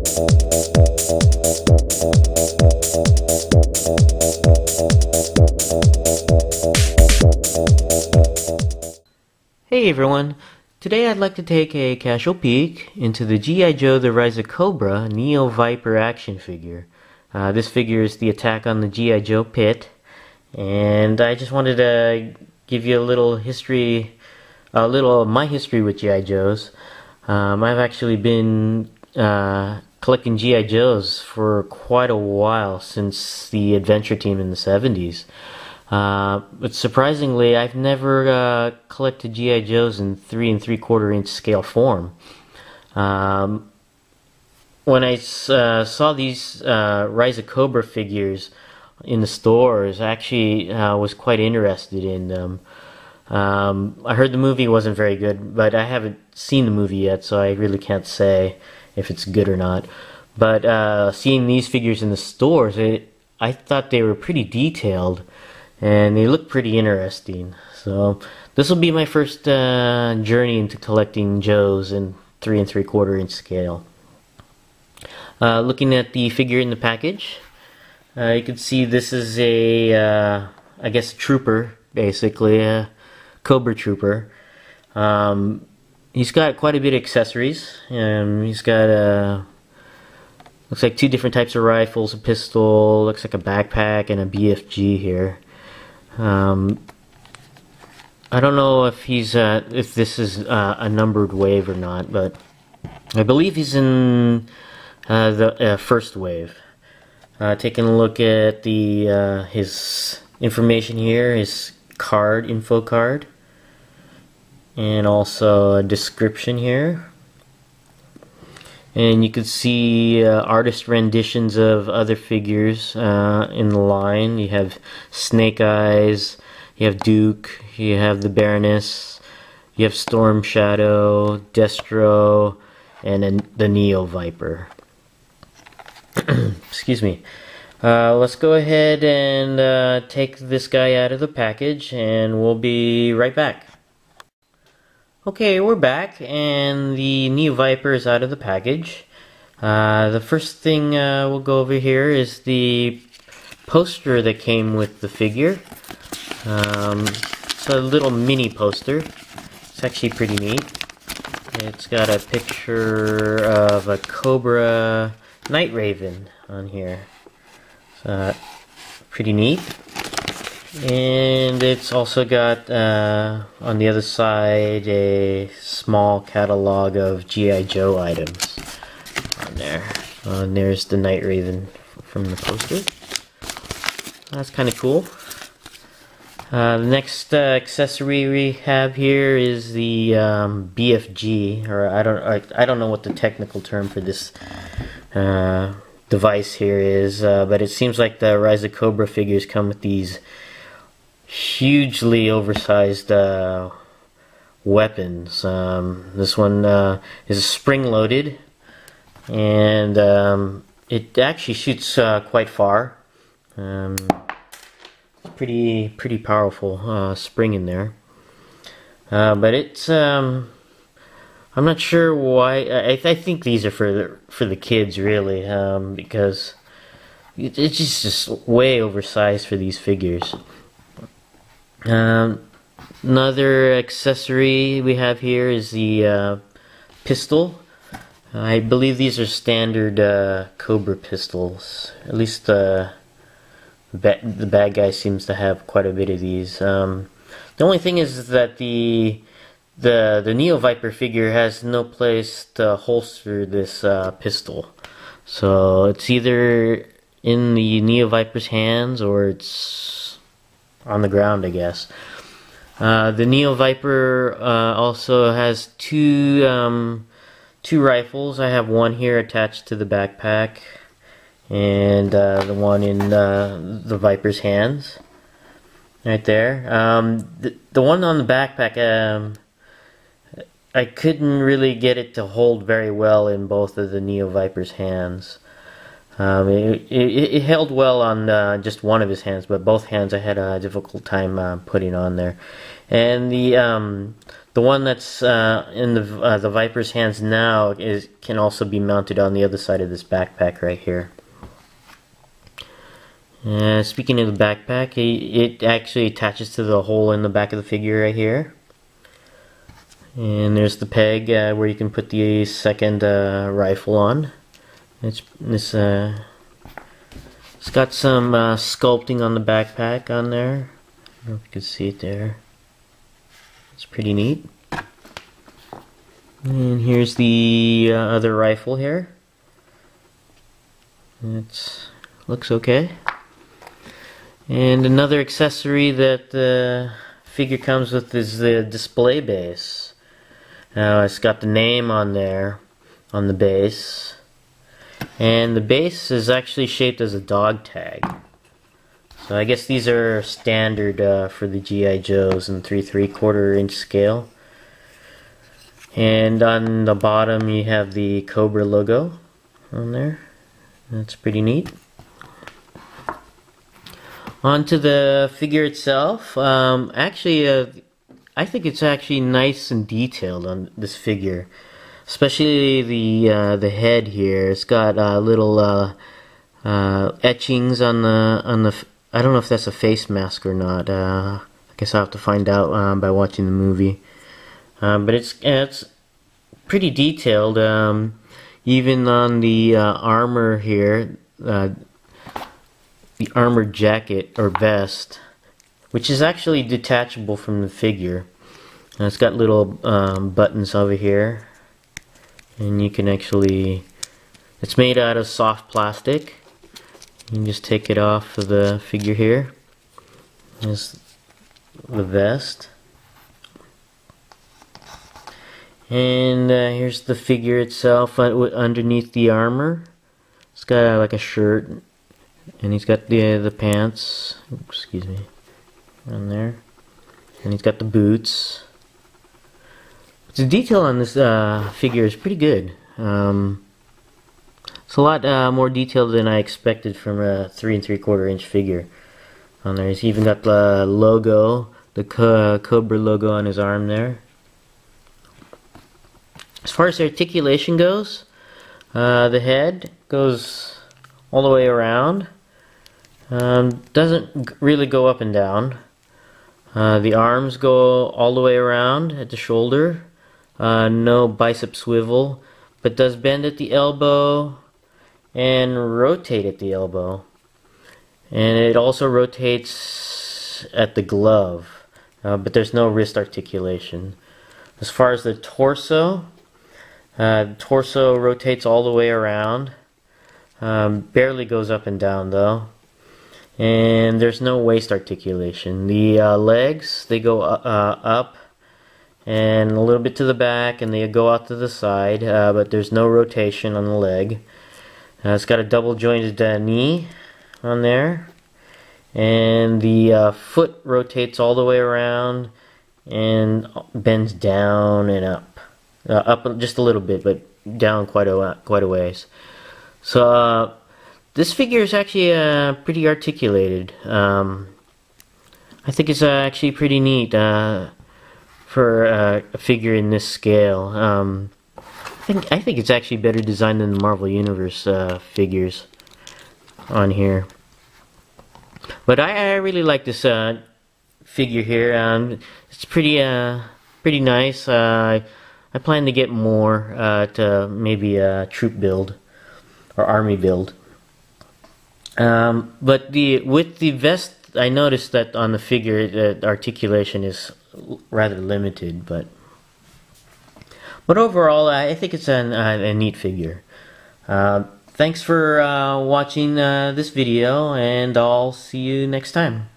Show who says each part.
Speaker 1: Hey everyone, today I'd like to take a casual peek into the G.I. Joe The Rise of Cobra Neo Viper action figure. This figure is the attack on the G.I. Joe pit, and I just wanted to give you a little history, of my history with G.I. Joes. I've actually been collecting G.I. Joes for quite a while, since the Adventure Team in the 70s. But surprisingly, I've never collected G.I. Joes in 3 3/4 inch scale form. When I saw these Rise of Cobra figures in the stores, I actually was quite interested in them. I heard the movie wasn't very good, but I haven't seen the movie yet, so I really can't say if it's good or not. But seeing these figures in the stores, I thought they were pretty detailed, and they look pretty interesting. So this will be my first journey into collecting Joes in 3 3/4 inch scale. Looking at the figure in the package, you can see this is a, I guess, a trooper, basically, a Cobra trooper. He's got quite a bit of accessories. He's got looks like 2 different types of rifles, a pistol, looks like a backpack, and a BFG here. I don't know if this is a numbered wave or not, but I believe he's in the first wave. Taking a look at the his information here, his info card, and also a description here. And you can see artist renditions of other figures in the line. You have Snake Eyes, you have Duke, you have the Baroness, you have Storm Shadow, Destro, and the Neo Viper. Excuse me. Let's go ahead and take this guy out of the package, and we'll be right back. Okay, we're back, and the Neo Viper is out of the package. The first thing we'll go over here is the poster that came with the figure. It's a little mini poster. It's actually pretty neat. It's got a picture of a Cobra Night Raven on here. Pretty neat. And it's also got, on the other side, a small catalog of G.I. Joe items on there. And there's the Night Raven from the poster. That's kind of cool. The next accessory we have here is the BFG, or I don't know what the technical term for this device here is, but it seems like the Rise of Cobra figures come with these hugely oversized weapons. This one is spring-loaded, and it actually shoots quite far. It's pretty powerful spring in there. But it's I'm not sure why. I think these are for the kids, really, because it's just way oversized for these figures. Another accessory we have here is the pistol. I believe these are standard Cobra pistols. At least the bad guy seems to have quite a bit of these. The only thing is that the Neo Viper figure has no place to holster this pistol, so it's either in the Neo Viper's hands or it's on the ground, I guess. The Neo Viper also has two rifles. I have one here attached to the backpack, and the one in the Viper's hands, right there. The one on the backpack, I couldn't really get it to hold very well in both of the Neo Viper's hands. It held well on just one of his hands, but both hands I had a difficult time putting on there. And the one that's in the Viper's hands now can also be mounted on the other side of this backpack right here. Speaking of the backpack, it actually attaches to the hole in the back of the figure right here. And there's the peg where you can put the second rifle on. It's got some sculpting on the backpack on there. I don't know if you can see it there. It's pretty neat. And here's the other rifle here. It looks okay. And another accessory that the figure comes with is the display base. Now it's got the name on there, on the base. And the base is actually shaped as a dog tag. So I guess these are standard for the G.I. Joes in 3/3/4 inch scale. And on the bottom you have the Cobra logo on there. That's pretty neat. Onto the figure itself. I think it's actually nice and detailed on this figure, especially the head here. It's got little etchings on the. I don't know if that's a face mask or not. I guess I'll have to find out by watching the movie. But it's pretty detailed. Even on the armor here. The armored jacket or vest, which is actually detachable from the figure. It's got little buttons over here, and you can actually, it's made out of soft plastic. You can just take it off of the figure here. There's the vest. And here's the figure itself underneath the armor. It's got like a shirt. And he's got the pants, excuse me, on there. And he's got the boots. The detail on this figure is pretty good. It's a lot more detailed than I expected from a 3 3/4 inch figure on there. He's even got the logo, the Cobra logo on his arm there. As far as articulation goes, the head goes all the way around. Doesn't really go up and down. The arms go all the way around at the shoulder. No bicep swivel, but does bend at the elbow and rotate at the elbow. And it also rotates at the glove, but there's no wrist articulation. As far as the torso rotates all the way around. Barely goes up and down though. And there's no waist articulation. The legs, they go up and a little bit to the back, and they go out to the side, but there's no rotation on the leg. It's got a double jointed knee on there, and the foot rotates all the way around and bends down and up. Up just a little bit, but down quite a ways. So this figure is actually pretty articulated. I think it's actually pretty neat for a figure in this scale. I think it's actually better designed than the Marvel Universe figures on here. But I really like this figure here. It's pretty nice. I plan to get more to maybe a troop build or army build. But with the vest, I noticed that on the figure, the articulation is rather limited. But overall, I think it's a neat figure. Thanks for watching this video, and I'll see you next time.